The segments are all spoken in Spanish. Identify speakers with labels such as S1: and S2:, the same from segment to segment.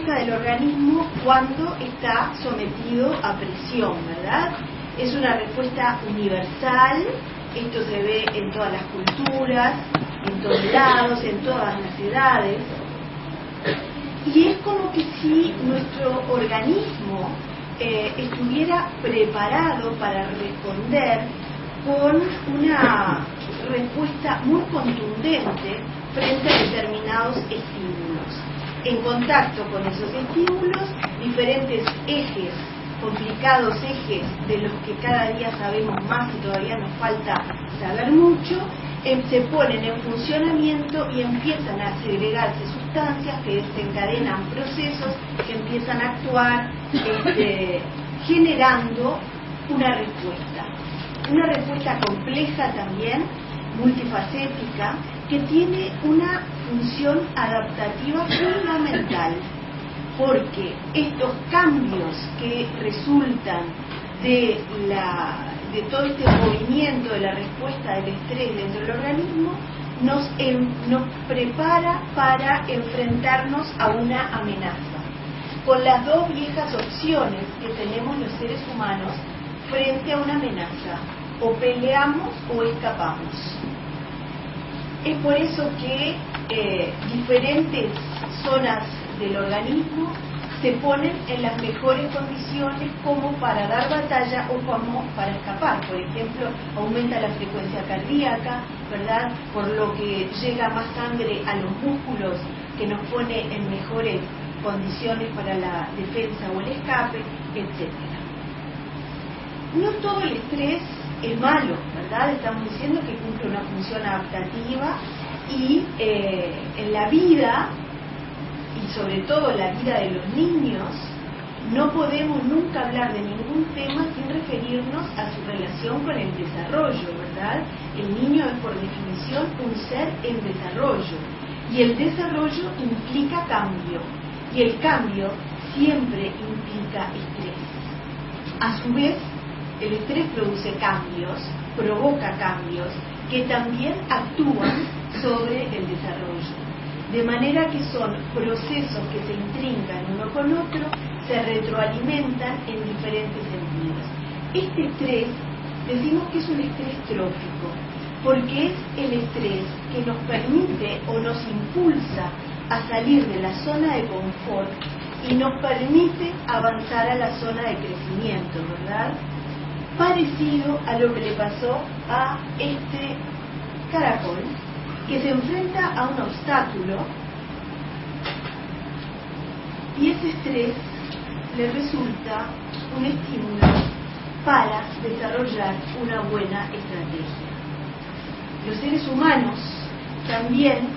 S1: respuesta del organismo cuando está sometido a presión, ¿verdad? Es una respuesta universal, esto se ve en todas las culturas, en todos lados, en todas las edades, y es como que si nuestro organismo estuviera preparado para responder con una respuesta muy contundente frente a determinados estímulos. En contacto con esos estímulos, diferentes ejes, complicados ejes de los que cada día sabemos más y todavía nos falta saber mucho, se ponen en funcionamiento y empiezan a segregarse sustancias que desencadenan procesos que empiezan a actuar generando una respuesta compleja también, multifacética, que tiene una función adaptativa fundamental, porque estos cambios que resultan de todo este movimiento de la respuesta del estrés dentro del organismo nos prepara para enfrentarnos a una amenaza, con las dos viejas opciones que tenemos los seres humanos frente a una amenaza: o peleamos o escapamos. Es por eso que diferentes zonas del organismo se ponen en las mejores condiciones como para dar batalla o como para escapar. Por ejemplo, aumenta la frecuencia cardíaca, ¿verdad? Por lo que llega más sangre a los músculos, que nos pone en mejores condiciones para la defensa o el escape, etc. No todo el estrés es malo, ¿verdad? Estamos diciendo que cumple una función adaptativa y en la vida, y sobre todo en la vida de los niños, no podemos nunca hablar de ningún tema sin referirnos a su relación con el desarrollo, ¿verdad? El niño es por definición un ser en desarrollo, y el desarrollo implica cambio, y el cambio siempre implica estrés. A su vez, el estrés produce cambios, provoca cambios que también actúan sobre el desarrollo. De manera que son procesos que se intrincan uno con otro, se retroalimentan en diferentes sentidos. Este estrés, decimos que es un estrés trófico, porque es el estrés que nos permite o nos impulsa a salir de la zona de confort y nos permite avanzar a la zona de crecimiento, ¿verdad? Parecido a lo que le pasó a este caracol, que se enfrenta a un obstáculo y ese estrés le resulta un estímulo para desarrollar una buena estrategia. Los seres humanos también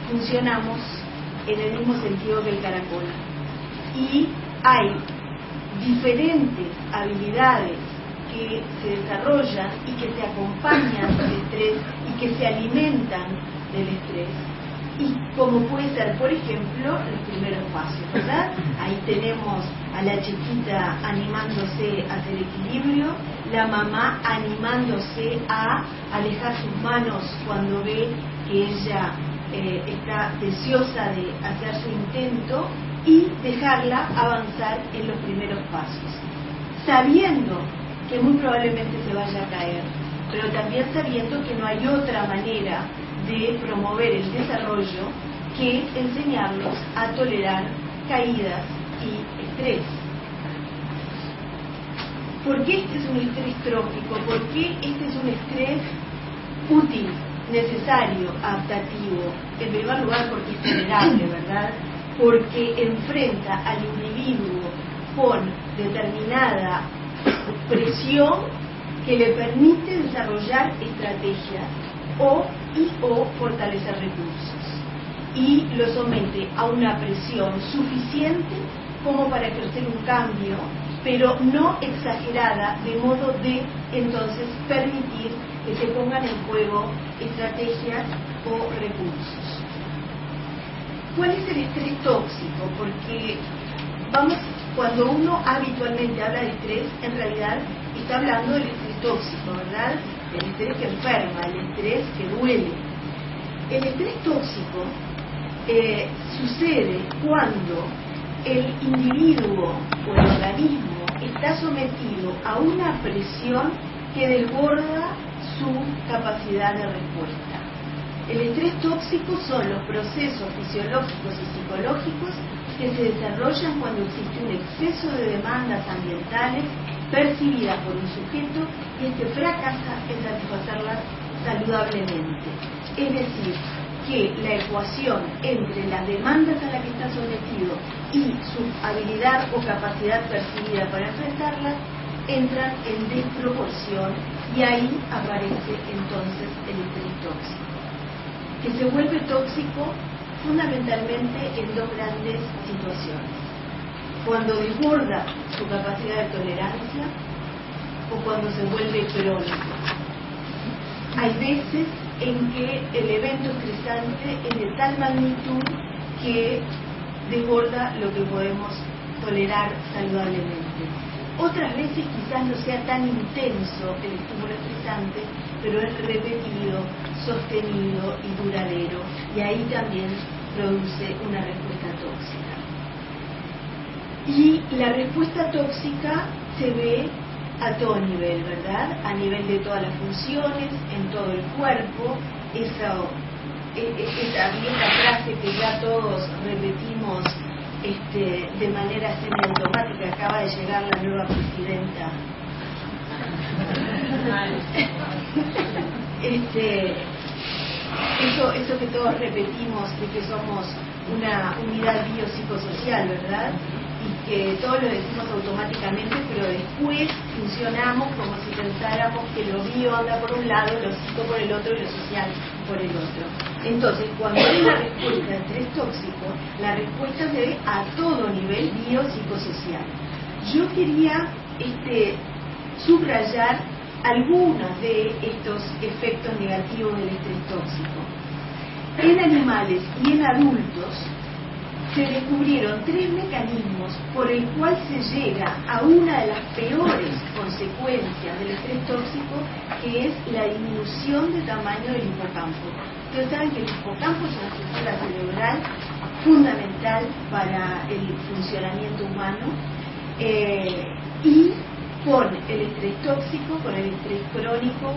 S1: funcionamos en el mismo sentido que el caracol, y hay diferentes habilidades que se desarrollan y que se acompañan del estrés y que se alimentan del estrés, y como puede ser, por ejemplo, los primeros pasos, ¿verdad? Ahí tenemos a la chiquita animándose a hacer equilibrio, la mamá animándose a alejar sus manos cuando ve que ella está deseosa de hacer su intento, y dejarla avanzar en los primeros pasos, sabiendo que muy probablemente se vaya a caer, pero también sabiendo que no hay otra manera de promover el desarrollo que enseñarlos a tolerar caídas y estrés. ¿Por qué este es un estrés trófico? ¿Por qué este es un estrés útil, necesario, adaptativo? En primer lugar, porque es tolerable, ¿verdad? Porque enfrenta al individuo con determinada presión que le permite desarrollar estrategias o fortalecer recursos, y lo somete a una presión suficiente como para ejercer un cambio, pero no exagerada, de modo de entonces permitir que se pongan en juego estrategias o recursos. ¿Cuál es el estrés tóxico? Porque cuando uno habitualmente habla de estrés, en realidad está hablando del estrés tóxico, ¿verdad? El estrés que enferma, el estrés que duele. El estrés tóxico sucede cuando el individuo o el organismo está sometido a una presión que desborda su capacidad de respuesta. El estrés tóxico son los procesos fisiológicos y psicológicos que se desarrollan cuando existe un exceso de demandas ambientales percibidas por un sujeto y este fracasa en satisfacerlas saludablemente. Es decir, que la ecuación entre las demandas a las que está sometido y su habilidad o capacidad percibida para enfrentarlas entran en desproporción y ahí aparece entonces el estrés tóxico, que se vuelve tóxico fundamentalmente en dos grandes situaciones: cuando desborda su capacidad de tolerancia o cuando se vuelve crónico. Hay veces en que el evento estresante es de tal magnitud que desborda lo que podemos tolerar saludablemente. Otras veces quizás no sea tan intenso el estímulo estresante, pero es repetido, sostenido y duradero, y ahí también produce una respuesta tóxica. Y la respuesta tóxica se ve a todo nivel, ¿verdad? A nivel de todas las funciones, en todo el cuerpo. Esa vieja frase que ya todos repetimos de manera semiautomática: acaba de llegar la nueva presidenta. Eso que todos repetimos de que somos una unidad biopsicosocial, ¿verdad? Y que todos lo decimos automáticamente, pero después funcionamos como si pensáramos que lo bio anda por un lado, lo psico por el otro y lo social por el otro. Entonces, cuando hay una respuesta de estrés tóxico, la respuesta se ve a todo nivel biopsicosocial. Yo quería subrayar algunos de estos efectos negativos del estrés tóxico. En animales y en adultos se descubrieron 3 mecanismos por el cual se llega a una de las peores consecuencias del estrés tóxico, que es la disminución de tamaño del hipocampo. Ustedes saben que el hipocampo es una estructura cerebral fundamental para el funcionamiento humano, y con el estrés tóxico, con el estrés crónico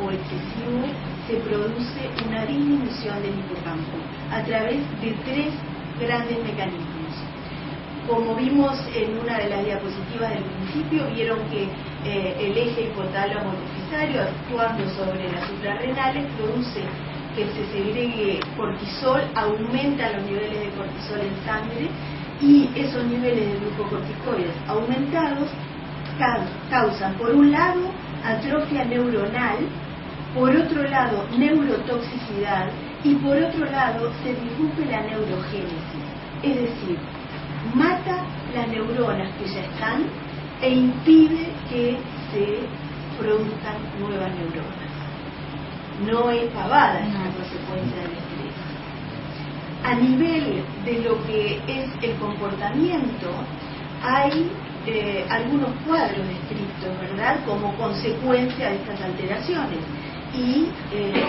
S1: o excesivo, se produce una disminución del hipocampo a través de 3 grandes mecanismos. Como vimos en una de las diapositivas del principio, vieron que el eje hipotálamo hipofisario, actuando sobre las suprarrenales, produce que se segregue cortisol, aumenta los niveles de cortisol en sangre, y esos niveles de glucocorticoides aumentados causan, por un lado, atrofia neuronal, por otro lado, neurotoxicidad, y por otro lado, se disrumpe la neurogénesis, es decir, mata las neuronas que ya están e impide que se produzcan nuevas neuronas. No es pavada esta consecuencia del estrés. A nivel de lo que es el comportamiento, hay algunos cuadros descritos, ¿verdad?, como consecuencia de estas alteraciones. Y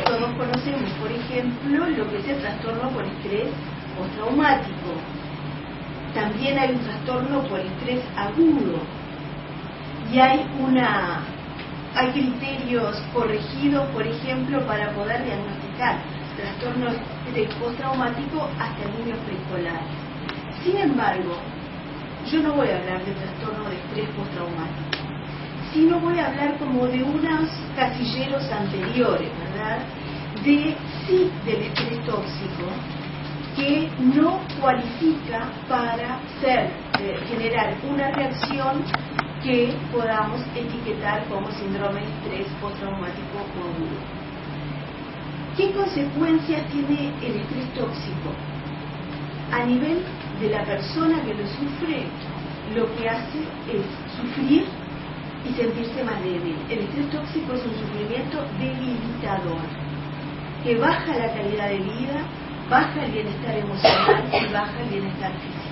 S1: todos conocemos, por ejemplo, lo que es el trastorno por estrés postraumático. También hay un trastorno por estrés agudo. Y hay criterios corregidos, por ejemplo, para poder diagnosticar trastorno de estrés postraumático hasta en niños preescolares. Sin embargo, yo no voy a hablar de trastorno de estrés postraumático, sino voy a hablar como de unos casilleros anteriores, ¿verdad?, del estrés tóxico, que no cualifica para generar una reacción que podamos etiquetar como síndrome de estrés postraumático o agudo. ¿Qué consecuencias tiene el estrés tóxico? A nivel de la persona que lo sufre, lo que hace es sufrir y sentirse más débil. El estrés tóxico es un sufrimiento debilitador, que baja la calidad de vida, baja el bienestar emocional y baja el bienestar físico.